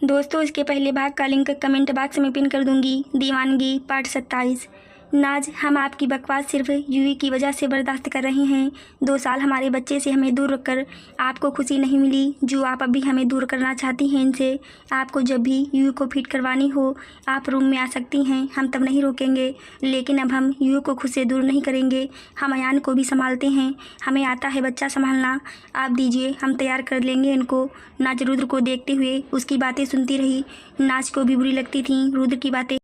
दोस्तों, इसके पहले भाग का लिंक कमेंट बॉक्स में पिन कर दूंगी। दीवानगी पार्ट 27। नाज, हम आपकी बकवास सिर्फ यूवी की वजह से बर्दाश्त कर रहे हैं। 2 साल हमारे बच्चे से हमें दूर रखकर आपको खुशी नहीं मिली जो आप अभी हमें दूर करना चाहती हैं इनसे। आपको जब भी यूवी को फिट करवानी हो आप रूम में आ सकती हैं, हम तब नहीं रोकेंगे। लेकिन अब हम यूवी को खुद से दूर नहीं करेंगे। हम अयान को भी संभालते हैं, हमें आता है बच्चा संभालना। आप दीजिए, हम तैयार कर लेंगे इनको। नाज रुद्र को देखते हुए उसकी बातें सुनती रही। नाज को भी बुरी लगती थीं रुद्र की बातें,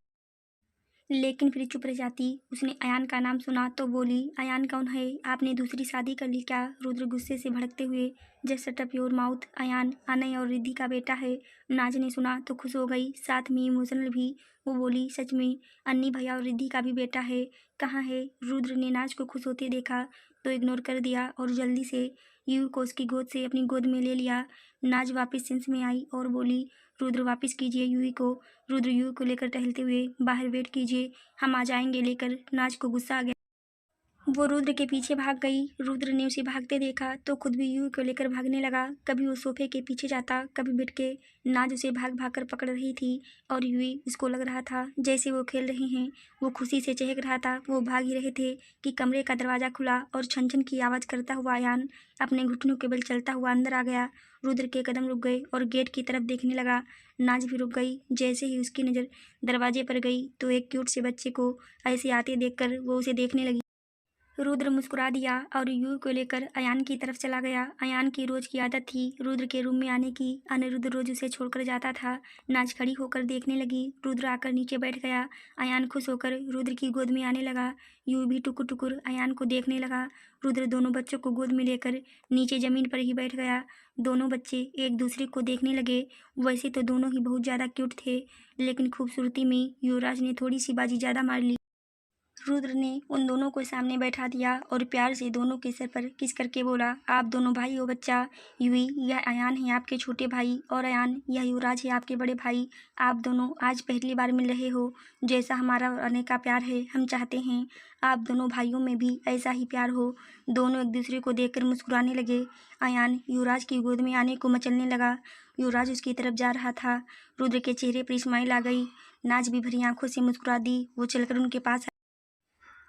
लेकिन फिर चुप रह जाती। उसने अयान का नाम सुना तो बोली, अयान कौन है? आपने दूसरी शादी कर ली क्या? रुद्र गुस्से से भड़कते हुए, just shut up your mouth. Ayaan Anay और रिद्धि का बेटा है। नाज ने सुना तो खुश हो गई, साथ में इमोशनल भी। वो बोली, सच में? अन्नी भैया और रिद्धि का भी बेटा है? कहाँ है? रुद्र ने नाज को खुश होते देखा तो इग्नोर कर दिया और जल्दी से यू को उसकी गोद से अपनी गोद में ले लिया। नाज वापस सेंस में आई और बोली, रुद्र वापस कीजिए यूवी को। रुद्र यूवी को लेकर टहलते हुए, बाहर वेट कीजिए, हम आ जाएंगे लेकर। नाज को गुस्सा आ गया, वो रुद्र के पीछे भाग गई। रुद्र ने उसे भागते देखा तो खुद भी यूवी को लेकर भागने लगा। कभी वो सोफे के पीछे जाता, कभी बिट के। नाज उसे भाग भाग कर पकड़ रही थी और यूवी उसको लग रहा था जैसे वो खेल रहे हैं। वो खुशी से चहक रहा था। वो भाग ही रहे थे कि कमरे का दरवाज़ा खुला और छन छन की आवाज़ करता हुआ अयान अपने घुटनों के बल चलता हुआ अंदर आ गया। रुद्र के कदम रुक गए और गेट की तरफ देखने लगा। नाज भी रुक गई। जैसे ही उसकी नज़र दरवाजे पर गई तो एक क्यूट से बच्चे को ऐसे आते देखकर वो उसे देखने लगी। रुद्र मुस्कुरा दिया और यू को लेकर अयान की तरफ चला गया। अयान की रोज की आदत थी रुद्र के रूम में आने की। अनिरुद्ध रोज उसे छोड़कर जाता था। नाज खड़ी होकर देखने लगी। रुद्र आकर नीचे बैठ गया। अयान खुश होकर रुद्र की गोद में आने लगा। यू भी टुकुर टुकुर अयान को देखने लगा। रुद्र दोनों बच्चों को गोद में लेकर नीचे जमीन पर ही बैठ गया। दोनों बच्चे एक दूसरे को देखने लगे। वैसे तो दोनों ही बहुत ज़्यादा क्यूट थे, लेकिन खूबसूरती में युवराज ने थोड़ी सी बाजी ज़्यादा मार ली। रुद्र ने उन दोनों को सामने बैठा दिया और प्यार से दोनों के सर पर किस करके बोला, आप दोनों भाई हो बच्चा। यूवी, यह अयान है आपके छोटे भाई, और अयान, यह युवराज है आपके बड़े भाई। आप दोनों आज पहली बार मिल रहे हो। जैसा हमारा और अनय का प्यार है, हम चाहते हैं आप दोनों भाइयों में भी ऐसा ही प्यार हो। दोनों एक दूसरे को देखकर मुस्कुराने लगे। अयान युवराज की गोद में आने को मचलने लगा। युवराज उसकी तरफ जा रहा था। रुद्र के चेहरे पर स्माइल आ गई। नाज भी भरी आंखों से मुस्कुरा दी। वो चलकर उनके पास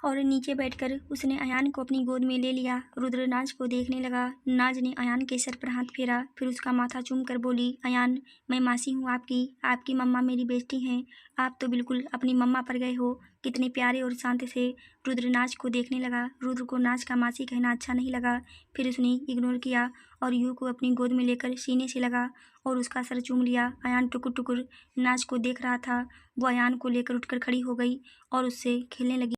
और नीचे बैठकर उसने अयान को अपनी गोद में ले लिया। रुद्र नाज को देखने लगा। नाज ने अयान के सर पर हाथ फेरा, फिर उसका माथा चूम कर बोली, अयान, मैं मासी हूँ आपकी। आपकी मम्मा मेरी बेटी हैं। आप तो बिल्कुल अपनी मम्मा पर गए हो। कितने प्यारे और शांत से। रुद्र नाज को देखने लगा। रुद्र को नाज का मासी कहना अच्छा नहीं लगा। फिर उसने इग्नोर किया और यू को अपनी गोद में लेकर सीने से लगा और उसका सर चूम लिया। अयान टुकुर टुकुर नाज को देख रहा था। वो अयान को लेकर उठकर खड़ी हो गई और उससे खेलने लगी।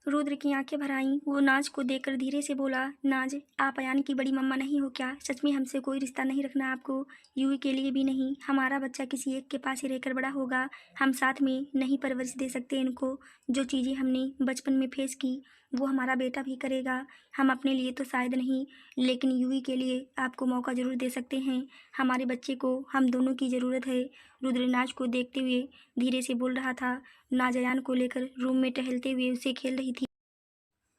रुद्र की आंखें भर आईं। वो नाज को देखकर धीरे से बोला, नाज, आप अयान की बड़ी मम्मा नहीं हो क्या? सच में हमसे कोई रिश्ता नहीं रखना आपको? यूवी के लिए भी नहीं। हमारा बच्चा किसी एक के पास ही रहकर बड़ा होगा। हम साथ में नहीं परवरिश दे सकते इनको। जो चीज़ें हमने बचपन में फेस की वो हमारा बेटा भी करेगा। हम अपने लिए तो शायद नहीं, लेकिन यूवी के लिए आपको मौका ज़रूर दे सकते हैं। हमारे बच्चे को हम दोनों की ज़रूरत है। रुद्र नाज को देखते हुए धीरे से बोल रहा था। नाज अयान को लेकर रूम में टहलते हुए उससे खेल रही थी।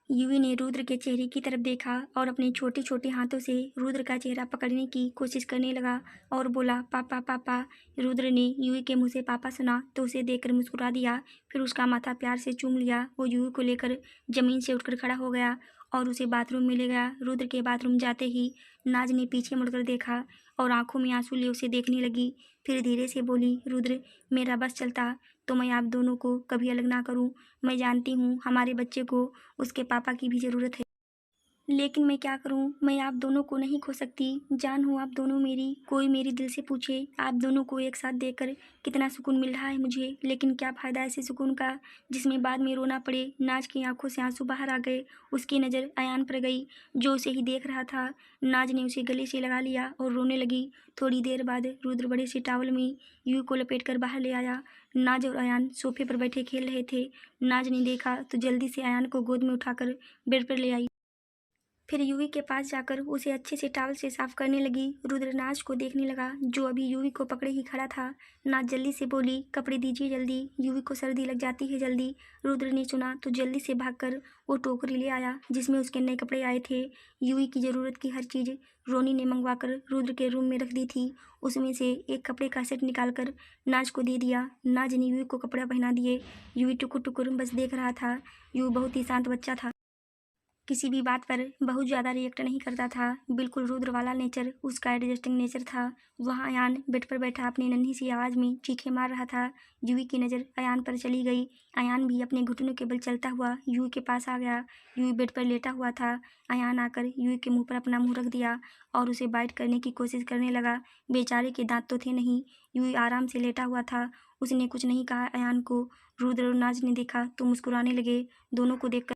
यूवी ने रुद्र के चेहरे की तरफ देखा और अपने छोटे छोटे हाथों से रुद्र का चेहरा पकड़ने की कोशिश करने लगा और बोला, पापा पापा। रुद्र ने यूवी के मुंह से पापा सुना तो उसे देखकर मुस्कुरा दिया। फिर उसका माथा प्यार से चूम लिया। वो यूवी को लेकर जमीन से उठकर खड़ा हो गया और उसे बाथरूम में ले गया। रुद्र के बाथरूम जाते ही नाज ने पीछे मुड़कर देखा और आंखों में आंसू लिए उसे देखने लगी। फिर धीरे से बोली, रुद्र, मेरा बस चलता तो मैं आप दोनों को कभी अलग ना करूं। मैं जानती हूँ हमारे बच्चे को उसके पापा की भी ज़रूरत है, लेकिन मैं क्या करूं? मैं आप दोनों को नहीं खो सकती। जान हो आप दोनों मेरी। कोई मेरी दिल से पूछे आप दोनों को एक साथ देखकर कितना सुकून मिल रहा है मुझे, लेकिन क्या फ़ायदा ऐसे सुकून का जिसमें बाद में रोना पड़े। नाज की आंखों से आंसू बाहर आ गए। उसकी नज़र अयान पर गई जो उसे ही देख रहा था। नाज ने उसे गले से लगा लिया और रोने लगी। थोड़ी देर बाद रुद्र बड़े से टावल में यू को लपेट कर बाहर ले आया। नाज और अयान सोफे पर बैठे खेल रहे थे। नाज ने देखा तो जल्दी से अयान को गोद में उठाकर बेड पर ले आई। फिर यूवी के पास जाकर उसे अच्छे से टॉवल से साफ करने लगी। रुद्र नाज को देखने लगा जो अभी यूवी को पकड़े ही खड़ा था। नाज जल्दी से बोली, कपड़े दीजिए जल्दी, यूवी को सर्दी लग जाती है जल्दी। रुद्र ने सुना तो जल्दी से भागकर वो टोकरी ले आया जिसमें उसके नए कपड़े आए थे। यूवी की ज़रूरत की हर चीज़ रोनी ने मंगवाकर रुद्र के रूम में रख दी थी। उसमें से एक कपड़े का सेट निकालकर नाज को दे दिया। नाज ने यूवी को कपड़ा पहना दिए। यूवी टुकुर टुकुर बस देख रहा था। यूवी बहुत ही शांत बच्चा था, किसी भी बात पर बहुत ज़्यादा रिएक्ट नहीं करता था। बिल्कुल रुद्र वाला नेचर उसका एडजस्टिंग नेचर था। वहाँ अयान बेड पर बैठा अपनी नन्ही सी आवाज़ में चीखें मार रहा था। यूवी की नज़र अयान पर चली गई। अयान भी अपने घुटनों के बल चलता हुआ यूवी के पास आ गया। यूवी बेड पर लेटा हुआ था। अयान आकर यूवी के मुंह पर अपना मुंह रख दिया और उसे बाइट करने की कोशिश करने लगा। बेचारे के दांत तो थे नहीं। यूवी आराम से लेटा हुआ था। उसने कुछ नहीं कहा अयान को। रुद्र और नाज ने देखा तो मुस्कुराने लगे। दोनों को देखकर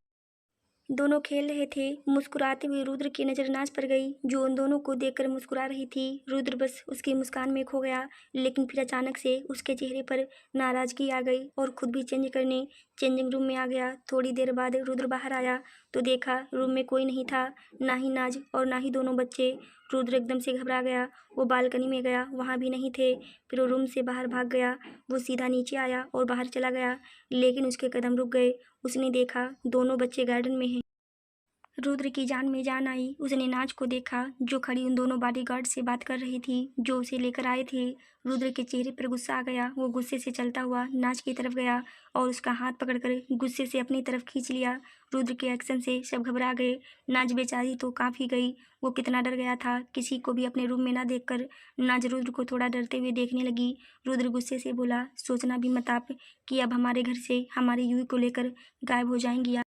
दोनों खेल रहे थे। मुस्कुराते हुए रुद्र की नज़र नाज पर गई जो उन दोनों को देखकर मुस्कुरा रही थी। रुद्र बस उसकी मुस्कान में खो गया, लेकिन फिर अचानक से उसके चेहरे पर नाराज़गी आ गई और खुद भी चेंज करने चेंजिंग रूम में आ गया। थोड़ी देर बाद रुद्र बाहर आया तो देखा रूम में कोई नहीं था, ना ही नाज और ना ही दोनों बच्चे। रुद्र एकदम से घबरा गया। वो बालकनी में गया, वहाँ भी नहीं थे। फिर वो रूम से बाहर भाग गया। वो सीधा नीचे आया और बाहर चला गया, लेकिन उसके कदम रुक गए। उसने देखा दोनों बच्चे गार्डन में हैं। रुद्र की जान में जान आई। उसने नाज को देखा जो खड़ी उन दोनों बॉडीगार्ड से बात कर रही थी जो उसे लेकर आए थे। रुद्र के चेहरे पर गुस्सा आ गया। वो गुस्से से चलता हुआ नाज की तरफ गया और उसका हाथ पकड़कर गुस्से से अपनी तरफ खींच लिया। रुद्र के एक्शन से सब घबरा गए। नाज बेचारी तो काँप ही गई। वो कितना डर गया था, किसी को भी अपने रूम में ना देखकर। नाज रुद्र को थोड़ा डरते हुए देखने लगी। रुद्र गुस्से से बोला, सोचना भी मत आप कि अब हमारे घर से हमारी यूवी को लेकर गायब हो जाएंगी,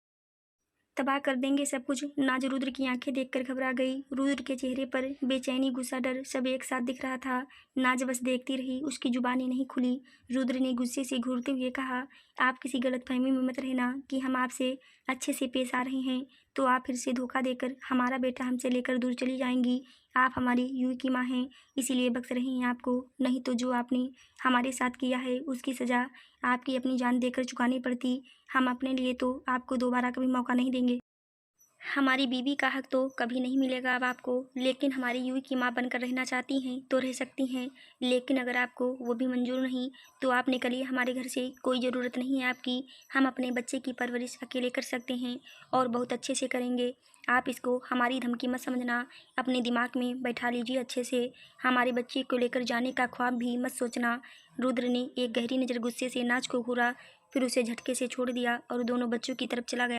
तबाह कर देंगे सब कुछ। नाज रुद्र की आंखें देखकर घबरा गई। रुद्र के चेहरे पर बेचैनी, गुस्सा, डर सब एक साथ दिख रहा था। नाज बस देखती रही, उसकी जुबानी नहीं खुली। रुद्र ने गुस्से से घूरते हुए कहा, आप किसी गलतफहमी में मत रहना कि हम आपसे अच्छे से पेश आ रहे हैं तो आप फिर से धोखा देकर हमारा बेटा हमसे लेकर दूर चली जाएंगी। आप हमारी यूवी की माँ हैं, इसीलिए बख्श रहे हैं आपको, नहीं तो जो आपने हमारे साथ किया है उसकी सज़ा आपकी अपनी जान देकर चुकानी पड़ती। हम अपने लिए तो आपको दोबारा कभी मौका नहीं देंगे। हमारी बीवी का हक तो कभी नहीं मिलेगा अब आपको, लेकिन हमारी यूवी की माँ बनकर रहना चाहती हैं तो रह सकती हैं, लेकिन अगर आपको वो भी मंजूर नहीं तो आप निकलिए हमारे घर से। कोई ज़रूरत नहीं है आपकी। हम अपने बच्चे की परवरिश अकेले कर सकते हैं और बहुत अच्छे से करेंगे। आप इसको हमारी धमकी मत समझना, अपने दिमाग में बैठा लीजिए अच्छे से। हमारे बच्चे को लेकर जाने का ख्वाब भी मत सोचना। रुद्र ने एक गहरी नज़र गुस्से से नाज को घूरा, फिर उसे झटके से छोड़ दिया और दोनों बच्चों की तरफ चला गया।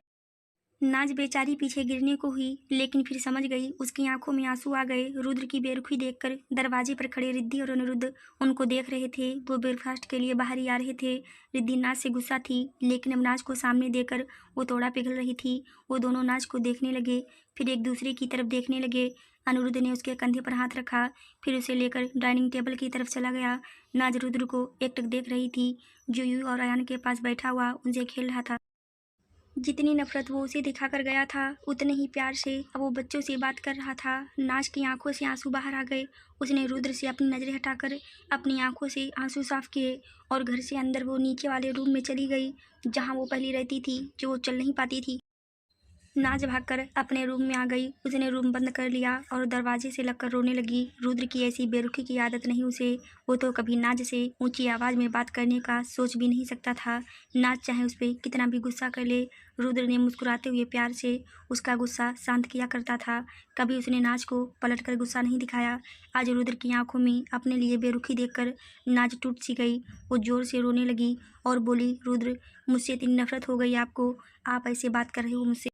नाज बेचारी पीछे गिरने को हुई, लेकिन फिर समझ गई। उसकी आंखों में आंसू आ गए। रुद्र की बेरुखी देखकर दरवाजे पर खड़े रिद्धि और अनिरुद्ध उनको देख रहे थे। वो ब्रेकफास्ट के लिए बाहर ही आ रहे थे। रिद्धि नाज से गुस्सा थी, लेकिन अब नाज को सामने देकर वो थोड़ा पिघल रही थी। वो दोनों नाज को देखने लगे, फिर एक दूसरे की तरफ देखने लगे। अनिरुद्ध ने उसके कंधे पर हाथ रखा, फिर उसे लेकर डाइनिंग टेबल की तरफ चला गया। नाज रुद्र को एकटक देख रही थी जो यूवी और अयान के पास बैठा हुआ उनसे खेल रहा था। जितनी नफरत वो उसे दिखाकर गया था, उतने ही प्यार से अब वो बच्चों से बात कर रहा था। नाज की आंखों से आंसू बाहर आ गए। उसने रुद्र से अपनी नज़रें हटाकर अपनी आंखों से आंसू साफ किए और घर से अंदर वो नीचे वाले रूम में चली गई जहाँ वो पहले रहती थी, जो वो चल नहीं पाती थी। नाज भागकर अपने रूम में आ गई। उसने रूम बंद कर लिया और दरवाजे से लगकर रोने लगी। रुद्र की ऐसी बेरुखी की आदत नहीं उसे। वो तो कभी नाज से ऊंची आवाज़ में बात करने का सोच भी नहीं सकता था। नाज चाहे उस पर कितना भी गुस्सा कर ले, रुद्र ने मुस्कुराते हुए प्यार से उसका गुस्सा शांत किया करता था। कभी उसने नाज को पलट कर गुस्सा नहीं दिखाया। आज रुद्र की आंखों में अपने लिए बेरुखी देखकर नाज टूट सी गई। वो ज़ोर से रोने लगी और बोली, रुद्र, मुझसे इतनी नफरत हो गई आपको, आप ऐसे बात कर रहे हो मुझसे।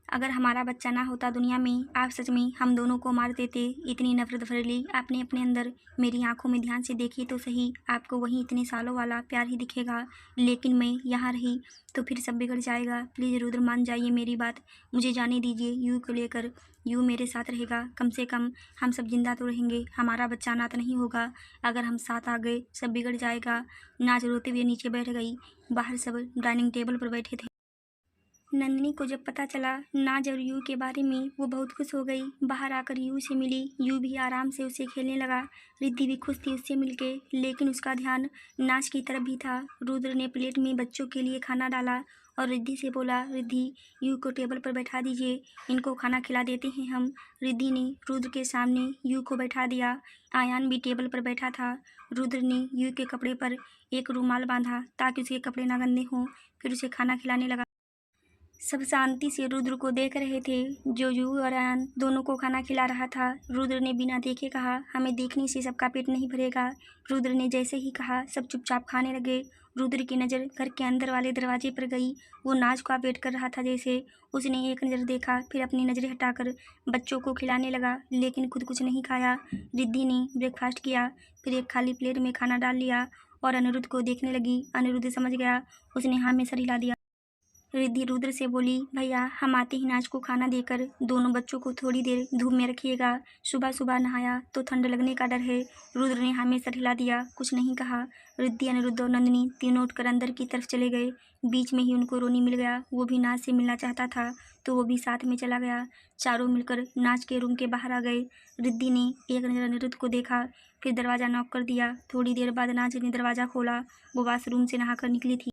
अगर हमारा बच्चा ना होता दुनिया में, आप सच में हम दोनों को मार देते। इतनी नफरत भरी आपने अपने अंदर। मेरी आंखों में ध्यान से देखिए तो सही, आपको वहीं इतने सालों वाला प्यार ही दिखेगा, लेकिन मैं यहाँ रही तो फिर सब बिगड़ जाएगा। प्लीज़ रुद्र, मान जाइए मेरी बात, मुझे जाने दीजिए। यू को लेकर यू मेरे साथ रहेगा, कम से कम हम सब जिंदा तो रहेंगे, हमारा बच्चा अनाथ नहीं होगा। अगर हम साथ आ गए सब बिगड़ जाएगा। नाज रोते हुए नीचे बैठ गई। बाहर सब डाइनिंग टेबल पर बैठे थे। नंदिनी को जब पता चला नाज और यू के बारे में, वो बहुत खुश हो गई। बाहर आकर यू से मिली। यू भी आराम से उससे खेलने लगा। रिद्धि भी खुश थी उससे मिलके, लेकिन उसका ध्यान नाज की तरफ भी था। रुद्र ने प्लेट में बच्चों के लिए खाना डाला और रिद्धि से बोला, रिद्धि यू को टेबल पर बैठा दीजिए, इनको खाना खिला देते हैं हम। रिद्धि ने रुद्र के सामने यू को बैठा दिया। आयान भी टेबल पर बैठा था। रुद्र ने यू के कपड़े पर एक रुमाल बांधा ताकि उसके कपड़े ना गंदे हों, फिर उसे खाना खिलाने लगा। सब शांति से रुद्र को देख रहे थे जो यू और आयान दोनों को खाना खिला रहा था। रुद्र ने बिना देखे कहा, हमें देखने से सबका पेट नहीं भरेगा। रुद्र ने जैसे ही कहा सब चुपचाप खाने लगे। रुद्र की नज़र घर के अंदर वाले दरवाजे पर गई। वो नाच का वेट कर रहा था। जैसे उसने एक नज़र देखा, फिर अपनी नज़रें हटाकर बच्चों को खिलाने लगा, लेकिन खुद कुछ नहीं खाया। रिद्धि ने ब्रेकफास्ट किया, फिर एक खाली प्लेट में खाना डाल लिया और अनिरुद्ध को देखने लगी। अनिरुद्ध समझ गया, उसने हाँ में सर हिला दिया। रिद्धि रुद्र से बोली, भैया हम आते ही नाच को खाना देकर दोनों बच्चों को थोड़ी देर धूप में रखिएगा। सुबह सुबह नहाया तो ठंड लगने का डर है। रुद्र ने हाँ में सर हिला दिया, कुछ नहीं कहा। रिद्धि, अनिरुद्ध और नंदिनी तीनों उठकर अंदर की तरफ चले गए। बीच में ही उनको रोनी मिल गया। वो भी नाच से मिलना चाहता था तो वो भी साथ में चला गया। चारों मिलकर नाच के रूम के बाहर आ गए। रिद्धि ने एक नज़र अनिरुद्ध को देखा, फिर दरवाज़ा नॉक कर दिया। थोड़ी देर बाद नाच ने दरवाज़ा खोला। वो वॉशरूम से नहाकर निकली थी।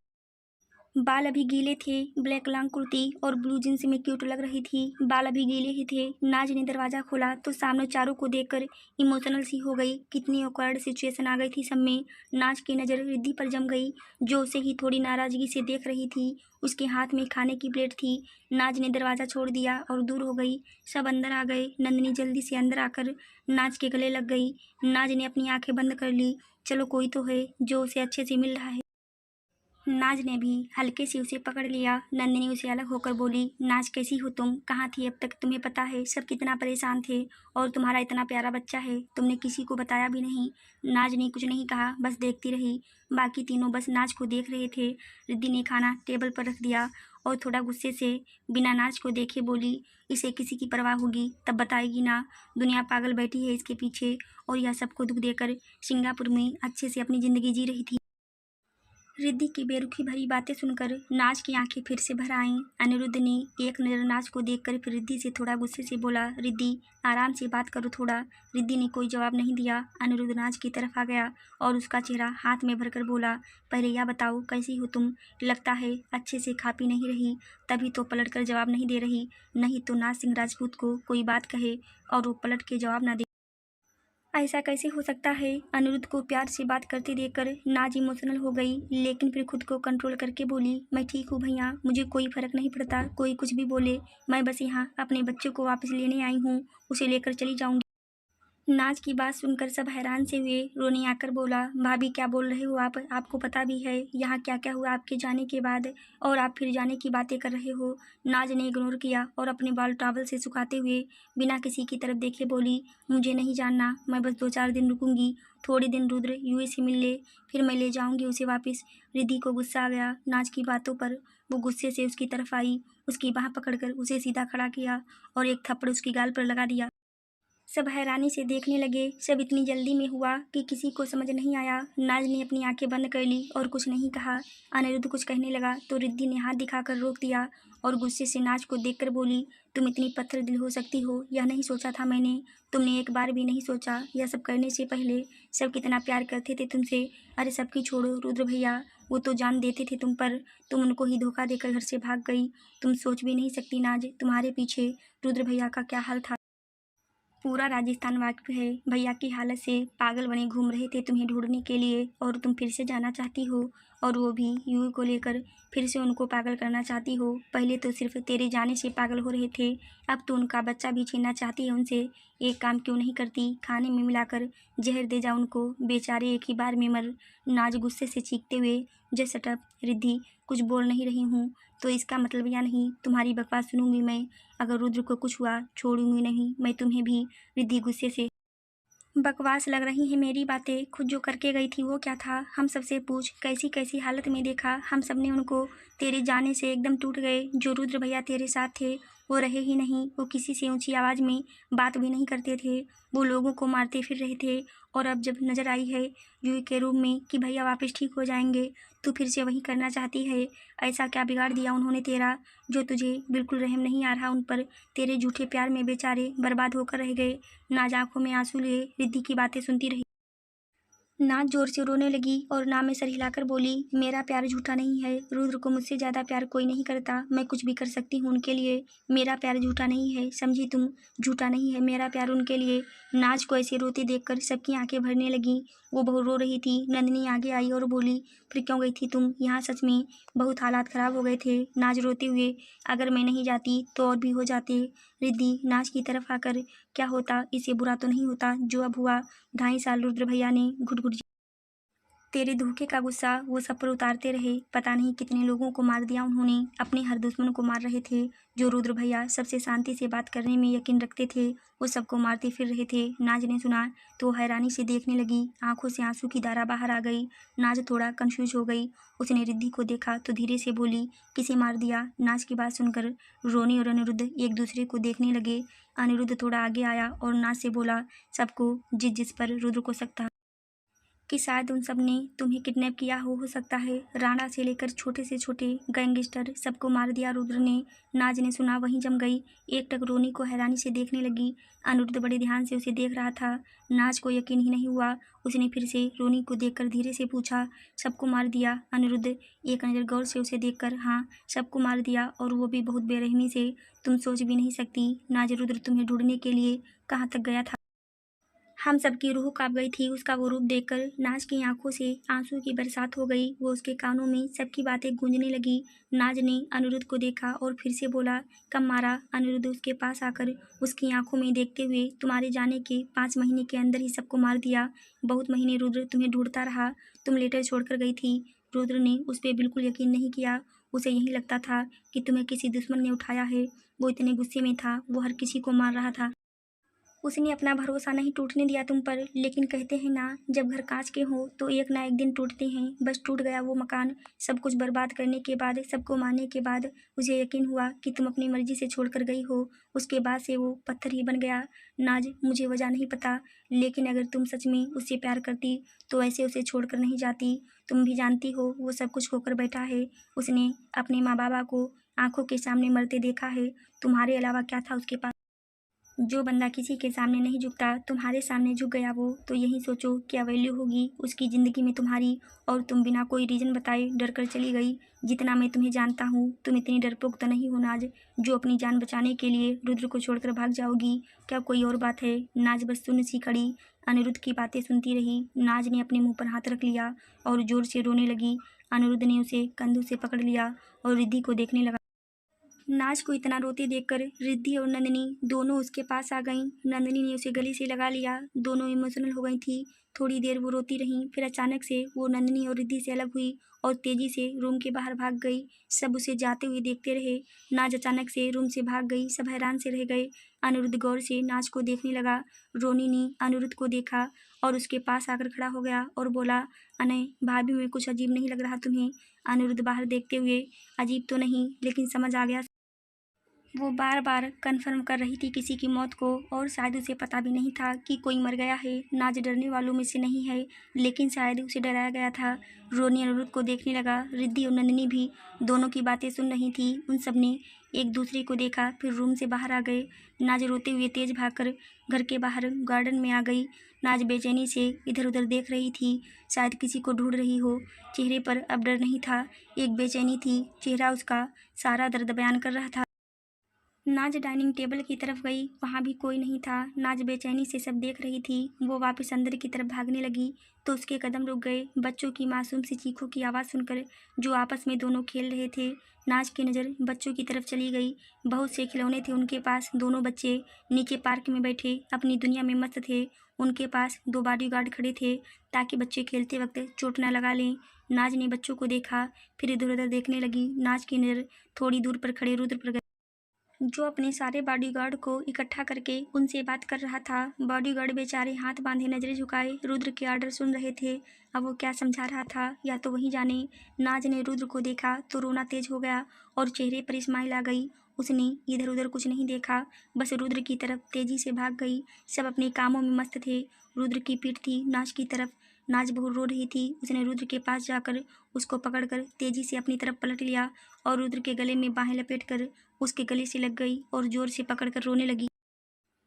बाल अभी गीले थे। ब्लैक लॉन्ग कुर्ती और ब्लू जींस में क्यूट लग रही थी। बाल अभी गीले ही थे। नाज ने दरवाज़ा खोला तो सामने चारों को देखकर इमोशनल सी हो गई। कितनी ऑकवर्ड सिचुएशन आ गई थी सब में। नाज की नज़र रिद्धि पर जम गई जो उसे ही थोड़ी नाराज़गी से देख रही थी। उसके हाथ में खाने की प्लेट थी। नाज ने दरवाज़ा छोड़ दिया और दूर हो गई। सब अंदर आ गए। नंदिनी जल्दी से अंदर आकर नाज के गले लग गई। नाज ने अपनी आंखें बंद कर ली। चलो कोई तो है जो उसे अच्छे से मिल रहा है। नाज ने भी हल्के से उसे पकड़ लिया। नंदिनी उसे अलग होकर बोली, नाज कैसी हो तुम? कहाँ थी अब तक? तुम्हें पता है सब कितना परेशान थे और तुम्हारा इतना प्यारा बच्चा है, तुमने किसी को बताया भी नहीं। नाज ने कुछ नहीं कहा, बस देखती रही। बाकी तीनों बस नाज को देख रहे थे। रिद्धि ने खाना टेबल पर रख दिया और थोड़ा गुस्से से बिना नाज को देखे बोली, इसे किसी की परवाह होगी तब बताएगी ना। दुनिया पागल बैठी है इसके पीछे और यह सबको दुख देकर सिंगापुर में अच्छे से अपनी ज़िंदगी जी रही थी। रिद्धि की बेरुखी भरी बातें सुनकर नाज की आंखें फिर से भर आईं। अनिरुद्ध ने एक नज़र नाज को देखकर फिर रिद्धि से थोड़ा गुस्से से बोला, रिद्धि आराम से बात करो थोड़ा। रिद्धि ने कोई जवाब नहीं दिया। अनिरुद्ध नाज की तरफ आ गया और उसका चेहरा हाथ में भरकर बोला, पहले यह बताओ कैसी हो तुम? लगता है अच्छे से खा पी नहीं रही, तभी तो पलट कर जवाब नहीं दे रही। नहीं तो नाज सिंह राजपूत को कोई बात कहे और वो पलट के जवाब ना दे। ऐसा कैसे हो सकता है? अनिरुद्ध को प्यार से बात करते देखकर नाज इमोशनल हो गई, लेकिन फिर खुद को कंट्रोल करके बोली, मैं ठीक हूँ भैया, मुझे कोई फ़र्क नहीं पड़ता कोई कुछ भी बोले। मैं बस यहाँ अपने बच्चे को वापस लेने आई हूँ, उसे लेकर चली जाऊँगी। नाज की बात सुनकर सब हैरान से हुए। रोनी आकर बोला, भाभी क्या बोल रहे हो आप? आपको पता भी है यहाँ क्या क्या हुआ आपके जाने के बाद, और आप फिर जाने की बातें कर रहे हो। नाज ने इग्नोर किया और अपने बाल टॉवल से सुखाते हुए बिना किसी की तरफ देखे बोली, मुझे नहीं जानना, मैं बस 2-4 दिन रुकूंगी। थोड़े दिन रुद्र यूए से मिल ले, फिर मैं ले जाऊंगी उसे वापस। रिद्धि को गुस्सा आ गया नाज की बातों पर। वो गुस्से से उसकी तरफ आई, उसकी बाह पकड़कर उसे सीधा खड़ा किया और एक थप्पड़ उसकी गाल पर लगा दिया। सब हैरानी से देखने लगे। सब इतनी जल्दी में हुआ कि किसी को समझ नहीं आया। नाज ने अपनी आंखें बंद कर ली और कुछ नहीं कहा। अनिरुद्ध कुछ कहने लगा तो रिद्धि ने हाथ दिखाकर रोक दिया और गुस्से से नाज को देखकर बोली, तुम इतनी पत्थर दिल हो सकती हो यह नहीं सोचा था मैंने। तुमने एक बार भी नहीं सोचा यह सब करने से पहले सब कितना प्यार करते थे तुमसे। अरे सबकी छोड़ो रुद्र भैया, वो तो जान देते थे तुम पर, तुम उनको ही धोखा देकर घर से भाग गई। तुम सोच भी नहीं सकती नाज, तुम्हारे पीछे रुद्र भैया का क्या हाल था। पूरा राजस्थान वाकिफ है। भैया की हालत से पागल बने घूम रहे थे तुम्हें ढूंढने के लिए, और तुम फिर से जाना चाहती हो और वो भी यूवी को लेकर फिर से उनको पागल करना चाहती हो। पहले तो सिर्फ तेरे जाने से पागल हो रहे थे, अब तो उनका बच्चा भी छीनना चाहती है उनसे। एक काम क्यों नहीं करती, खाने में मिलाकर जहर दे जा उनको, बेचारे एक ही बार में मर। नाज गुस्से से चीखते हुए, जस्ट शट अप रिद्धि, कुछ बोल नहीं रही हूँ तो इसका मतलब या नहीं तुम्हारी बकवास सुनूंगी मैं। अगर रुद्र को कुछ हुआ छोड़ूंगी नहीं मैं तुम्हें भी। रिद्धि गुस्से से, बकवास लग रही हैं मेरी बातें, खुद जो करके गई थी वो क्या था? हम सबसे पूछ, कैसी कैसी हालत में देखा हम सब ने उनको। तेरे जाने से एकदम टूट गए। जो रुद्र भैया तेरे साथ थे वो रहे ही नहीं। वो किसी से ऊंची आवाज़ में बात भी नहीं करते थे, वो लोगों को मारते फिर रहे थे। और अब जब नज़र आई है यूई के रूम में कि भैया वापस ठीक हो जाएंगे, तो फिर से वही करना चाहती है। ऐसा क्या बिगाड़ दिया उन्होंने तेरा जो तुझे बिल्कुल रहम नहीं आ रहा उन पर? तेरे झूठे प्यार में बेचारे बर्बाद होकर रह गए। नाज आंखों में आंसू लिए रिद्धि की बातें सुनती रही। नाज जोर से रोने लगी और नाम में सर हिलाकर बोली, मेरा प्यार झूठा नहीं है। रुद्र को मुझसे ज़्यादा प्यार कोई नहीं करता। मैं कुछ भी कर सकती हूँ उनके लिए। मेरा प्यार झूठा नहीं है, समझी तुम? झूठा नहीं है मेरा प्यार उनके लिए। नाज को ऐसे रोते देखकर सबकी आंखें भरने लगी। वो बहुत रो रही थी। नंदिनी आगे आई और बोली, फिर क्यों गई थी तुम यहाँ? सच में बहुत हालात ख़राब हो गए थे। नाज रोते हुए, अगर मैं नहीं जाती तो और भी हो जाते। रिद्धि नाज की तरफ आकर, क्या होता? इससे बुरा तो नहीं होता जो अब हुआ। 2.5 साल रुद्र भैया ने घुट घुट तेरे धोखे का गुस्सा वो सब पर उतारते रहे। पता नहीं कितने लोगों को मार दिया उन्होंने। अपने हर दुश्मन को मार रहे थे। जो रुद्र भैया सबसे शांति से बात करने में यकीन रखते थे, वो सबको मारते फिर रहे थे। नाज ने सुना तो हैरानी से देखने लगी। आंखों से आंसू की धारा बाहर आ गई। नाज थोड़ा कंफ्यूज हो गई। उसने रिद्धि को देखा तो धीरे से बोली, किसे मार दिया? नाज की बात सुनकर रोनी और अनिरुद्ध एक दूसरे को देखने लगे। अनिरुद्ध थोड़ा आगे आया और नाज से बोला, सबको जिस पर रुद्र को शक था कि शायद उन सब ने तुम्हें किडनैप किया हो सकता है। राणा से लेकर छोटे से छोटे गैंगस्टर सबको मार दिया रुद्र ने। नाज ने सुना वहीं जम गई। एक टक रोनी को हैरानी से देखने लगी। अनिरुद्ध बड़े ध्यान से उसे देख रहा था। नाज को यकीन ही नहीं हुआ। उसने फिर से रोनी को देखकर धीरे से पूछा, सबको मार दिया? अनिरुद्ध एक नज़र गौर से उसे देखकर, हाँ सबको मार दिया, और वो भी बहुत बेरहमी से। तुम सोच भी नहीं सकती नाज, रुद्र तुम्हें ढूंढने के लिए कहाँ तक गया था। हम सबकी रूह कांप गई थी उसका वो रूप देखकर। नाज की आंखों से आंसू की बरसात हो गई। वो उसके कानों में सबकी बातें गूंजने लगी। नाज ने अनिरुद्ध को देखा और फिर से बोला, कब मारा? अनिरुद्ध उसके पास आकर उसकी आंखों में देखते हुए, तुम्हारे जाने के 5 महीने के अंदर ही सबको मार दिया। बहुत महीने रुद्र तुम्हें ढूंढता रहा। तुम लेटर छोड़कर गई थी। रुद्र ने उस पर बिल्कुल यकीन नहीं किया। उसे यही लगता था कि तुम्हें किसी दुश्मन ने उठाया है। वो इतने गुस्से में था, वो हर किसी को मार रहा था। उसने अपना भरोसा नहीं टूटने दिया तुम पर। लेकिन कहते हैं ना, जब घर कांच के हो तो एक ना एक दिन टूटते हैं। बस टूट गया वो मकान। सब कुछ बर्बाद करने के बाद, सबको मारने के बाद मुझे यकीन हुआ कि तुम अपनी मर्जी से छोड़कर गई हो। उसके बाद से वो पत्थर ही बन गया। नाज, मुझे वजह नहीं पता, लेकिन अगर तुम सच में उससे प्यार करती तो ऐसे उसे छोड़कर नहीं जाती। तुम भी जानती हो वो सब कुछ खोकर बैठा है। उसने अपने माँ बाबा को आंखों के सामने मरते देखा है। तुम्हारे अलावा क्या था उसके पास? जो बंदा किसी के सामने नहीं झुकता, तुम्हारे सामने झुक गया वो, तो यही सोचो क्या वैल्यू होगी उसकी ज़िंदगी में तुम्हारी। और तुम बिना कोई रीज़न बताए डर कर चली गई। जितना मैं तुम्हें जानता हूँ, तुम इतनी डरपोक तो नहीं हो नाज, जो अपनी जान बचाने के लिए रुद्र को छोड़कर भाग जाओगी। क्या कोई और बात है? नाज बस सुन सी खड़ी अनिरुद्ध की बातें सुनती रही। नाज ने अपने मुँह पर हाथ रख लिया और ज़ोर से रोने लगी। अनिरुद्ध ने उसे कंधों से पकड़ लिया और रिद्धि को देखने लगा। नाज को इतना रोते देखकर रिद्धि और नंदिनी दोनों उसके पास आ गईं। नंदिनी ने उसे गले से लगा लिया। दोनों इमोशनल हो गई थी। थोड़ी देर वो रोती रहीं, फिर अचानक से वो नंदिनी और रिद्धि से अलग हुई और तेजी से रूम के बाहर भाग गई। सब उसे जाते हुए देखते रहे। नाज अचानक से रूम से भाग गई। सब हैरान से रह गए। अनिरुद्ध गौर से नाज को देखने लगा। रोनी ने अनिरुद्ध को देखा और उसके पास आकर खड़ा हो गया और बोला, अनय भाभी, में कुछ अजीब नहीं लग रहा तुम्हें? अनिरुद्ध बाहर देखते हुए, अजीब तो नहीं, लेकिन समझ आ गया। वो बार बार कन्फर्म कर रही थी किसी की मौत को, और शायद उसे पता भी नहीं था कि कोई मर गया है। नाज डरने वालों में से नहीं है, लेकिन शायद उसे डराया गया था। रोनी अनिरुद्ध को देखने लगा। रिद्धि और नंदिनी भी दोनों की बातें सुन रही थी। उन सब ने एक दूसरे को देखा, फिर रूम से बाहर आ गए। नाज रोते हुए तेज भागकर घर के बाहर गार्डन में आ गई। नाज बेचैनी से इधर उधर देख रही थी, शायद किसी को ढूंढ रही हो। चेहरे पर अब डर नहीं था, एक बेचैनी थी। चेहरा उसका सारा दर्द बयान कर रहा था। नाज डाइनिंग टेबल की तरफ गई, वहाँ भी कोई नहीं था। नाज बेचैनी से सब देख रही थी। वो वापस अंदर की तरफ भागने लगी तो उसके कदम रुक गए। बच्चों की मासूम सी चीखों की आवाज़ सुनकर, जो आपस में दोनों खेल रहे थे। नाज की नज़र बच्चों की तरफ चली गई। बहुत से खिलौने थे उनके पास। दोनों बच्चे नीचे पार्क में बैठे अपनी दुनिया में मस्त थे। उनके पास 2 बॉडीगार्ड खड़े थे ताकि बच्चे खेलते वक्त चोट न लगा लें। नाज ने बच्चों को देखा, फिर इधर उधर देखने लगी। नाज की नज़र थोड़ी दूर पर खड़े रुद्र पर गई, जो अपने सारे बॉडीगार्ड को इकट्ठा करके उनसे बात कर रहा था। बॉडीगार्ड बेचारे हाथ बांधे नजरें झुकाए रुद्र के आर्डर सुन रहे थे। अब वो क्या समझा रहा था या तो वही जाने। नाज ने रुद्र को देखा तो रोना तेज हो गया और चेहरे पर स्माइल आ गई। उसने इधर उधर कुछ नहीं देखा, बस रुद्र की तरफ तेजी से भाग गई। सब अपने कामों में मस्त थे। रुद्र की पीठ थी नाज की तरफ। नाज बहुत रो रही थी। उसने रुद्र के पास जाकर उसको पकड़कर तेजी से अपनी तरफ पलट लिया और रुद्र के गले में बाहें लपेटकर उसके गले से लग गई और जोर से पकड़कर रोने लगी।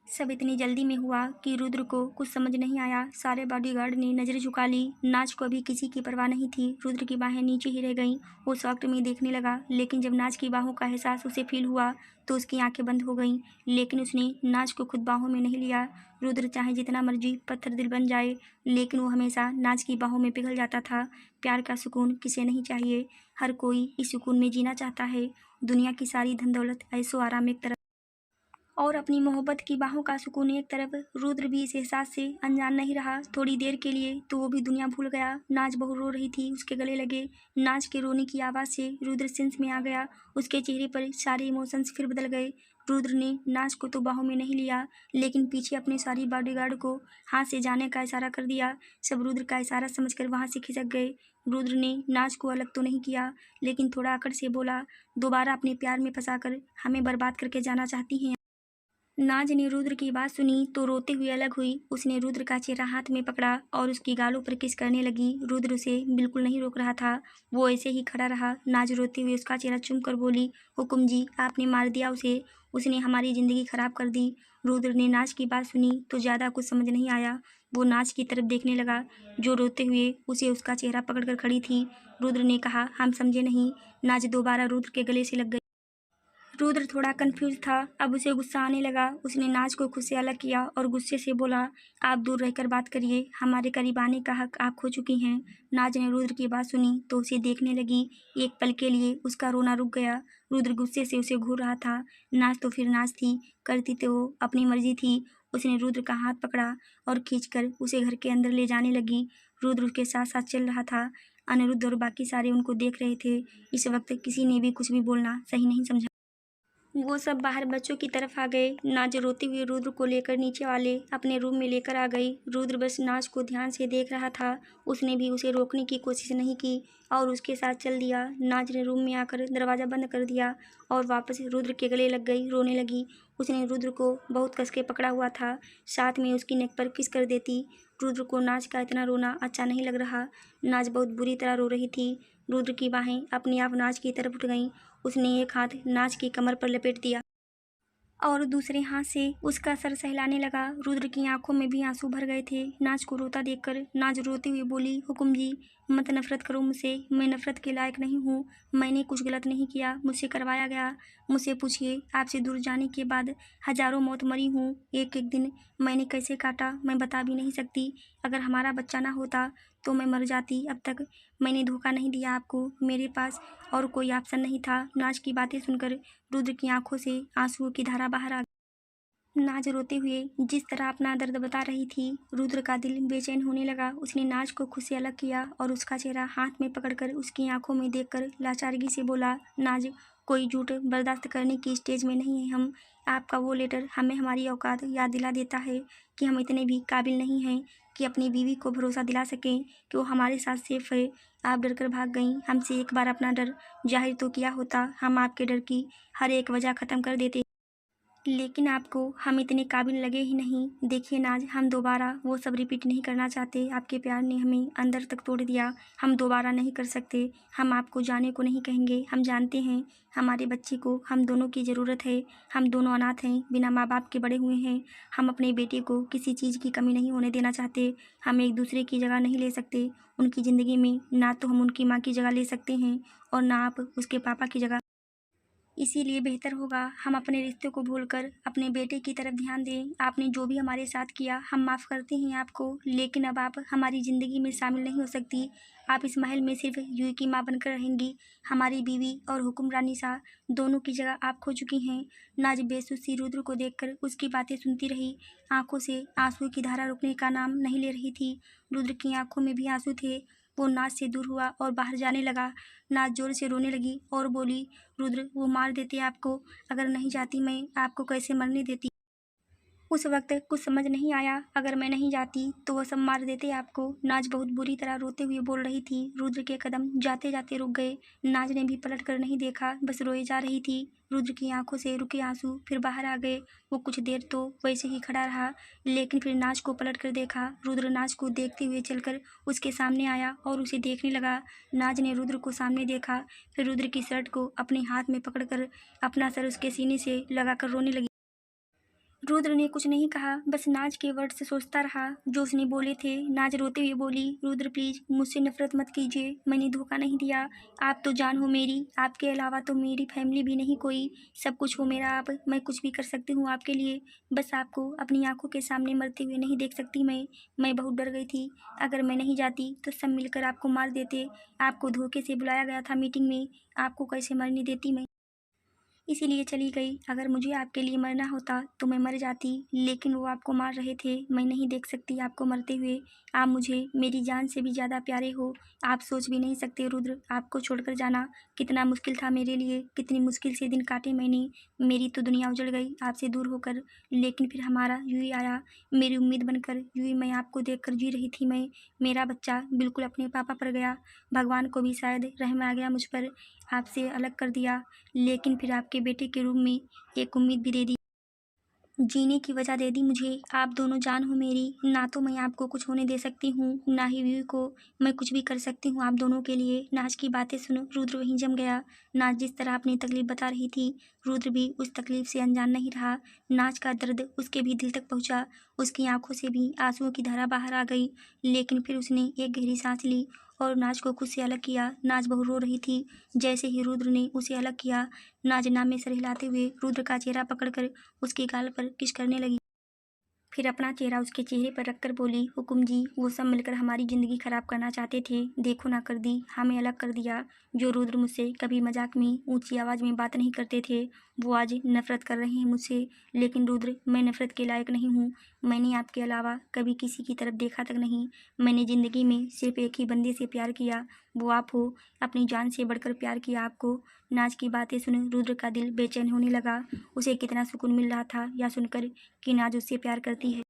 सब इतनी जल्दी में हुआ कि रुद्र को कुछ समझ नहीं आया। सारे बॉडीगार्ड ने नजरें झुका ली। नाज को अभी किसी की परवाह नहीं थी। रुद्र की बाहें नीचे ही रह गईं। वो शॉक्ड में देखने लगा, लेकिन जब नाज की बाहों का एहसास उसे फील हुआ तो उसकी आंखें बंद हो गईं। लेकिन उसने नाज को खुद बाहों में नहीं लिया। रुद्र चाहे जितना मर्जी पत्थर दिल बन जाए, लेकिन वो हमेशा नाज की बाहों में पिघल जाता था। प्यार का सुकून किसे नहीं चाहिए? हर कोई इस सुकून में जीना चाहता है। दुनिया की सारी धन दौलत, ऐशो आराम एक तरफ और अपनी मोहब्बत की बाहों का सुकून एक तरफ। रुद्र भी इस एहसास से अनजान नहीं रहा। थोड़ी देर के लिए तो वो भी दुनिया भूल गया। नाज बहुत रो रही थी, उसके गले लगे। नाज के रोने की आवाज़ से रुद्र सेंस में आ गया। उसके चेहरे पर सारे इमोशंस फिर बदल गए। रुद्र ने नाज को तो बाहों में नहीं लिया, लेकिन पीछे अपने सारी बॉडीगार्ड को हाथ से जाने का इशारा कर दिया। सब रुद्र का इशारा समझकर वहाँ से खिसक गए। रुद्र ने नाज को अलग तो नहीं किया, लेकिन थोड़ा अकड़ से बोला, दोबारा अपने प्यार में फंसाकर हमें बर्बाद करके जाना चाहती हैं? नाज ने रुद्र की बात सुनी तो रोते हुए अलग हुई। उसने रुद्र का चेहरा हाथ में पकड़ा और उसकी गालों पर किस करने लगी। रुद्र उसे बिल्कुल नहीं रोक रहा था। वो ऐसे ही खड़ा रहा। नाज रोते हुए उसका चेहरा चूम कर बोली, हुकुम जी, आपने मार दिया उसे। उसने हमारी ज़िंदगी खराब कर दी। रुद्र ने नाज की बात सुनी तो ज़्यादा कुछ समझ नहीं आया। वो नाज की तरफ देखने लगा, जो रोते हुए उसे उसका चेहरा पकड़ कर खड़ी थी। रुद्र ने कहा, हम समझे नहीं। नाज दोबारा रुद्र के गले से लग गई। रुद्र थोड़ा कंफ्यूज था। अब उसे गुस्सा आने लगा। उसने नाज को खुद से अलग किया और गुस्से से बोला, आप दूर रहकर बात करिए, हमारे करीब आने का हक आप खो चुकी हैं। नाज ने रुद्र की बात सुनी तो उसे देखने लगी। एक पल के लिए उसका रोना रुक गया। रुद्र गुस्से से उसे घूर रहा था। नाज तो फिर नाज थी, करती तो वो अपनी मर्जी थी। उसने रुद्र का हाथ पकड़ा और खींचकर उसे घर के अंदर ले जाने लगी। रुद्र उसके साथ साथ चल रहा था। अनिरुद्ध और बाकी सारे उनको देख रहे थे। इस वक्त किसी ने भी कुछ भी बोलना सही नहीं समझा। वो सब बाहर बच्चों की तरफ आ गए। नाज रोते हुए रुद्र को लेकर नीचे वाले अपने रूम में लेकर आ गई। रुद्र बस नाज को ध्यान से देख रहा था। उसने भी उसे रोकने की कोशिश नहीं की और उसके साथ चल दिया। नाज ने रूम में आकर दरवाज़ा बंद कर दिया और वापस रुद्र के गले लग गई, रोने लगी। उसने रुद्र को बहुत कस के पकड़ा हुआ था, साथ में उसकी नेक पर किस कर देती। रुद्र को नाज का इतना रोना अच्छा नहीं लग रहा। नाज बहुत बुरी तरह रो रही थी। रुद्र की बाहें अपने आप नाज की तरफ उठ गईं। उसने एक हाथ नाज की कमर पर लपेट दिया और दूसरे हाथ से उसका सर सहलाने लगा। रुद्र की आंखों में भी आंसू भर गए थे। नाज को रोता देखकर नाज रोते हुए बोली, हुकुम जी, मत नफरत करो मुझसे, मैं नफरत के लायक नहीं हूँ। मैंने कुछ गलत नहीं किया, मुझसे करवाया गया। मुझसे पूछिए, आपसे दूर जाने के बाद हजारों मौत मरी हूँ। एक एक दिन मैंने कैसे काटा मैं बता भी नहीं सकती। अगर हमारा बच्चा ना होता तो मैं मर जाती अब तक। मैंने धोखा नहीं दिया आपको, मेरे पास और कोई ऑप्शन नहीं था। नाज की बातें सुनकर रुद्र की आंखों से आंसुओं की धारा बाहर आ गई। नाज रोते हुए जिस तरह अपना दर्द बता रही थी, रुद्र का दिल बेचैन होने लगा। उसने नाज को खुद से अलग किया और उसका चेहरा हाथ में पकड़कर उसकी आंखों में देखकर लाचारगी से बोला, नाज, कोई झूठ बर्दाश्त करने की स्टेज में नहीं है हम। आपका वो लेटर हमें हमारी औकात याद दिला देता है कि हम इतने भी काबिल नहीं हैं कि अपनी बीवी को भरोसा दिला सकें कि वो हमारे साथ सेफ है। आप डर कर भाग गईं। हमसे एक बार अपना डर जाहिर तो किया होता, हम आपके डर की हर एक वजह ख़त्म कर देते। लेकिन आपको हम इतने काबिल लगे ही नहीं। देखिए नाज, हम दोबारा वो सब रिपीट नहीं करना चाहते। आपके प्यार ने हमें अंदर तक तोड़ दिया, हम दोबारा नहीं कर सकते। हम आपको जाने को नहीं कहेंगे। हम जानते हैं हमारे बच्चे को हम दोनों की ज़रूरत है। हम दोनों अनाथ हैं, बिना माँ बाप के बड़े हुए हैं। हम अपने बेटे को किसी चीज़ की कमी नहीं होने देना चाहते। हम एक दूसरे की जगह नहीं ले सकते उनकी ज़िंदगी में। ना तो हम उनकी माँ की जगह ले सकते हैं और ना आप उसके पापा की जगह। इसीलिए बेहतर होगा हम अपने रिश्ते को भूलकर अपने बेटे की तरफ ध्यान दें। आपने जो भी हमारे साथ किया हम माफ़ करते हैं आपको, लेकिन अब आप हमारी ज़िंदगी में शामिल नहीं हो सकती। आप इस महल में सिर्फ यूई की माँ बनकर रहेंगी। हमारी बीवी और हुक्मरानी सा दोनों की जगह आप खो चुकी हैं। नाज बेसुसी रुद्र को देखकर उसकी बातें सुनती रही। आंखों से आंसू की धारा रुकने का नाम नहीं ले रही थी। रुद्र की आंखों में भी आंसू थे। वो नाज से दूर हुआ और बाहर जाने लगा। नाज जोर से रोने लगी और बोली, रुद्र, वो मार देते आपको। अगर नहीं जाती मैं आपको कैसे मरने देती। उस वक्त कुछ समझ नहीं आया। अगर मैं नहीं जाती तो वो सब मार देते आपको। नाज बहुत बुरी तरह रोते हुए बोल रही थी। रुद्र के कदम जाते जाते रुक गए। नाज ने भी पलट कर नहीं देखा, बस रोए जा रही थी। रुद्र की आंखों से रुके आंसू फिर बाहर आ गए। वो कुछ देर तो वैसे ही खड़ा रहा, लेकिन फिर नाज को पलट कर देखा। रुद्र नाज को देखते हुए चलकर उसके सामने आया और उसे देखने लगा। नाज ने रुद्र को सामने देखा, फिर रुद्र की शर्ट को अपने हाथ में पकड़कर अपना सर उसके सीने से लगाकर रोने लगी। रुद्र ने कुछ नहीं कहा, बस नाज के वर्ड से सोचता रहा जो उसने बोले थे। नाज रोते हुए बोली, रुद्र प्लीज मुझसे नफरत मत कीजिए, मैंने धोखा नहीं दिया। आप तो जान हो मेरी, आपके अलावा तो मेरी फैमिली भी नहीं कोई, सब कुछ हो मेरा आप, मैं कुछ भी कर सकती हूँ आपके लिए। बस आपको अपनी आंखों के सामने मरते हुए नहीं देख सकती मैं बहुत डर गई थी। अगर मैं नहीं जाती तो सब मिलकर आपको मार देते। आपको धोखे से बुलाया गया था मीटिंग में, आपको कैसे मरने देती मैं, इसीलिए चली गई। अगर मुझे आपके लिए मरना होता तो मैं मर जाती, लेकिन वो आपको मार रहे थे, मैं नहीं देख सकती आपको मरते हुए। आप मुझे मेरी जान से भी ज़्यादा प्यारे हो। आप सोच भी नहीं सकते रुद्र, आपको छोड़कर जाना कितना मुश्किल था मेरे लिए, कितनी मुश्किल से दिन काटे मैंने। मेरी तो दुनिया उजड़ गई आपसे दूर होकर, लेकिन फिर हमारा यूं ही आया, मेरी उम्मीद बनकर। यूं ही मैं आपको देखकर जी रही थी मैं। मेरा बच्चा बिल्कुल अपने पापा पर गया, भगवान को भी शायद रहम आ गया मुझ पर, आपसे अलग कर दिया। लेकिन फिर आपके बेटे के रूप में एक उम्मीद भी दे दी, जीने की वजह दे दी मुझे। आप दोनों जान हो मेरी, ना तो मैं आपको कुछ होने दे सकती हूँ, ना ही व्यू को। मैं कुछ भी कर सकती हूँ आप दोनों के लिए। नाज की बातें सुनो रुद्र वहीं जम गया। नाज जिस तरह अपनी तकलीफ बता रही थी, रुद्र भी उस तकलीफ से अनजान नहीं रहा। नाज का दर्द उसके भी दिल तक पहुँचा, उसकी आंखों से भी आंसुओं की धारा बाहर आ गई। लेकिन फिर उसने एक गहरी सांस ली और नाज को खुद से अलग किया। नाज बहुत रो रही थी। जैसे ही रुद्र ने उसे अलग किया, नाज नाम में सर हिलाते हुए रुद्र का चेहरा पकड़कर उसके गाल पर किस करने लगी। फिर अपना चेहरा उसके चेहरे पर रखकर बोली, हुकुम जी, वो सब मिलकर हमारी ज़िंदगी ख़राब करना चाहते थे, देखो ना कर दी, हमें अलग कर दिया। जो रुद्र मुझसे कभी मजाक में ऊंची आवाज़ में बात नहीं करते थे, वो आज नफरत कर रहे हैं मुझसे। लेकिन रुद्र, मैं नफरत के लायक नहीं हूँ। मैंने आपके अलावा कभी किसी की तरफ देखा तक नहीं। मैंने ज़िंदगी में सिर्फ एक ही बंदे से प्यार किया, वो आप हो। अपनी जान से बढ़कर प्यार किया आपको। नाज की बातें सुन रुद्र का दिल बेचैन होने लगा। उसे कितना सुकून मिल रहा था यह सुनकर कि नाज उससे प्यार करती है,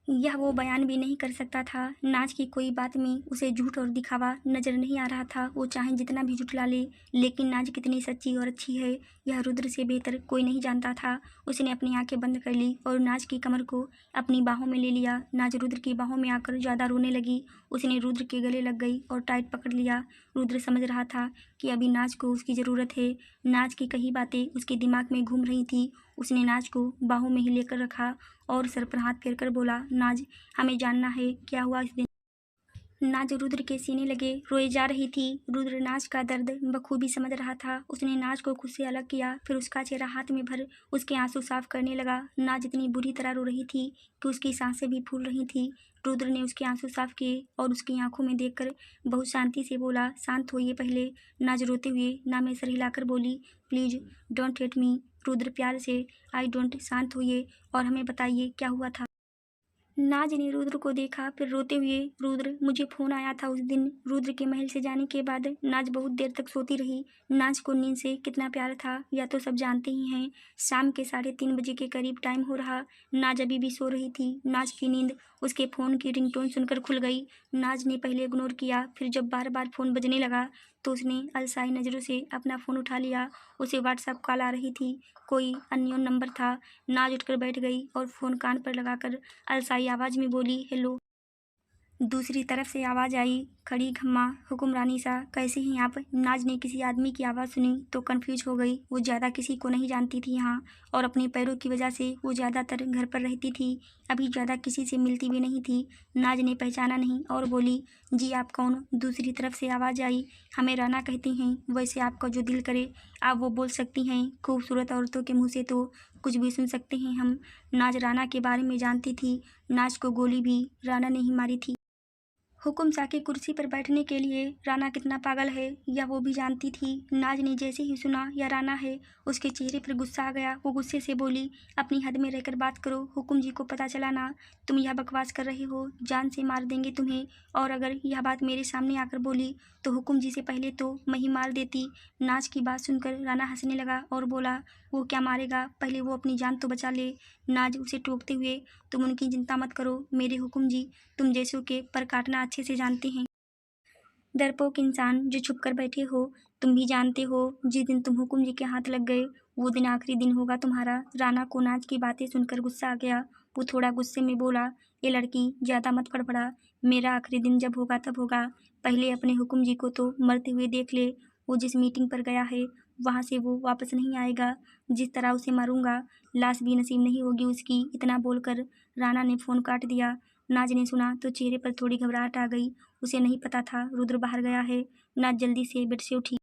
यह वो बयान भी नहीं कर सकता था। नाज की कोई बात में उसे झूठ और दिखावा नजर नहीं आ रहा था। वो चाहे जितना भी झुठला ले, लेकिन नाज कितनी सच्ची और अच्छी है यह रुद्र से बेहतर कोई नहीं जानता था। उसने अपनी आंखें बंद कर ली और नाज की कमर को अपनी बाहों में ले लिया। नाज रुद्र की बाहों में आकर ज़्यादा रोने लगी। उसने रुद्र के गले लग गई और टाइट पकड़ लिया। रुद्र समझ रहा था कि अभी नाज को उसकी ज़रूरत है। नाज की कई बातें उसके दिमाग में घूम रही थी। उसने नाज को बाहों में ही लेकर रखा और सर पर हाथ फेर कर बोला, नाज, हमें जानना है क्या हुआ इस दिन। नाज रुद्र के सीने लगे रोए जा रही थी। रुद्र नाज का दर्द बखूबी समझ रहा था। उसने नाज को खुद से अलग किया, फिर उसका चेहरा हाथ में भर उसके आंसू साफ करने लगा। नाज इतनी बुरी तरह रो रही थी कि उसकी सांसें भी फूल रही थी। रुद्र ने उसके आंसू साफ किए और उसकी आंखों में देखकर बहुत शांति से बोला, शांत होइए पहले। नाज रोते हुए ना में सर हिलाकर बोली, please don't hate me. Rudra प्यार से, आई डोंट, शांत होइए और हमें बताइए क्या हुआ था। नाज ने रुद्र को देखा, फिर रोते हुए, रुद्र, मुझे फ़ोन आया था उस दिन। रुद्र के महल से जाने के बाद नाज बहुत देर तक सोती रही। नाज को नींद से कितना प्यार था यह तो सब जानते ही हैं। शाम के 3:30 बजे के करीब टाइम हो रहा। नाज अभी भी सो रही थी। नाज की नींद उसके फ़ोन की रिंगटोन सुनकर खुल गई। नाज ने पहले इग्नोर किया, फिर जब बार बार फ़ोन बजने लगा तो उसने अलसाई नज़रों से अपना फ़ोन उठा लिया। उसे व्हाट्सएप कॉल आ रही थी, कोई अननोन नंबर था। नाज उठकर बैठ गई और फ़ोन कान पर लगाकर अलसाई आवाज़ में बोली, हेलो। दूसरी तरफ से आवाज़ आई, खड़ी खम्मा, हुक्मरानी सा, कैसे हैं आप। नाज ने किसी आदमी की आवाज़ सुनी तो कंफ्यूज हो गई। वो ज़्यादा किसी को नहीं जानती थी यहाँ, और अपने पैरों की वजह से वो ज़्यादातर घर पर रहती थी, अभी ज़्यादा किसी से मिलती भी नहीं थी। नाज ने पहचाना नहीं और बोली, जी आप कौन। दूसरी तरफ से आवाज़ आई, हमें राना कहती हैं, वैसे आपका जो दिल करे आप वो बोल सकती हैं। खूबसूरत औरतों के मुँह से तो कुछ भी सुन सकते हैं हम। नाज राना के बारे में जानती थी। नाज को गोली भी राना ने ही मारी थी। हुकुम शाह की कुर्सी पर बैठने के लिए राना कितना पागल है यह वो भी जानती थी। नाज ने जैसे ही सुना यह राना है, उसके चेहरे पर गुस्सा आ गया। वो गुस्से से बोली, अपनी हद में रहकर बात करो। हुकुम जी को पता चला ना तुम यह बकवास कर रहे हो, जान से मार देंगे तुम्हें। और अगर यह बात मेरे सामने आकर बोली तो हुकुम जी से पहले तो मैं ही मार देती। नाज की बात सुनकर राना हंसने लगा और बोला, वो क्या मारेगा, पहले वो अपनी जान तो बचा ले। नाज उसे टोकते हुए, तुम उनकी चिंता मत करो मेरे हुकुम जी, तुम जैसों के पर काटना अच्छे से जानते हैं। डरपोक इंसान जो छुप कर बैठे हो, तुम भी जानते हो जिस दिन तुम हुकुम जी के हाथ लग गए वो दिन आखिरी दिन होगा तुम्हारा। राना को नाज की बातें सुनकर गुस्सा आ गया। वो थोड़ा गुस्से में बोला, ये लड़की ज़्यादा मत फड़फड़ा, मेरा आखिरी दिन जब होगा तब होगा, पहले अपने हुकुम जी को तो मरते हुए देख ले। वो जिस मीटिंग पर गया है वहाँ से वो वापस नहीं आएगा। जिस तरह उसे मारूंगा, लाश भी नसीब नहीं होगी उसकी। इतना बोलकर राणा ने फ़ोन काट दिया। नाज ने सुना तो चेहरे पर थोड़ी घबराहट आ गई। उसे नहीं पता था रुद्र बाहर गया है। नाज जल्दी से बेड से उठी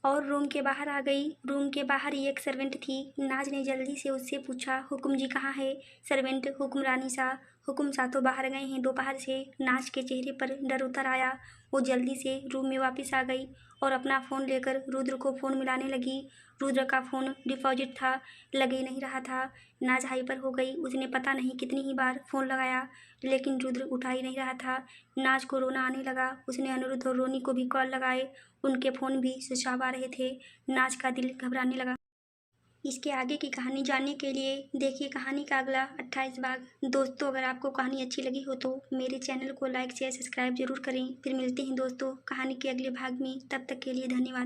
और रूम के बाहर आ गई। रूम के बाहर ही एक सर्वेंट थी। नाज ने जल्दी से उससे पूछा, हुकुम जी कहाँ है? सर्वेंट, हुकुम रानी सा। हुकुम सा तो बाहर गए हैं दोपहर से। नाज के चेहरे पर डर उतर आया। वो जल्दी से रूम में वापस आ गई और अपना फ़ोन लेकर रुद्र को फ़ोन मिलाने लगी। रुद्र का फ़ोन डिपॉजिट था, लगे नहीं रहा था। नाज हाइपर हो गई। उसने पता नहीं कितनी ही बार फ़ोन लगाया, लेकिन रुद्र उठा ही नहीं रहा था। नाज को रोना आने लगा। उसने अनिरुद्ध और रोनी को भी कॉल लगाए, उनके फ़ोन भी स्विच ऑफ आ रहे थे। नाज का दिल घबराने लगा। इसके आगे की कहानी जानने के लिए देखिए कहानी का अगला 28 भाग। दोस्तों, अगर आपको कहानी अच्छी लगी हो तो मेरे चैनल को लाइक शेयर सब्सक्राइब जरूर करें। फिर मिलते हैं दोस्तों कहानी के अगले भाग में। तब तक के लिए धन्यवाद।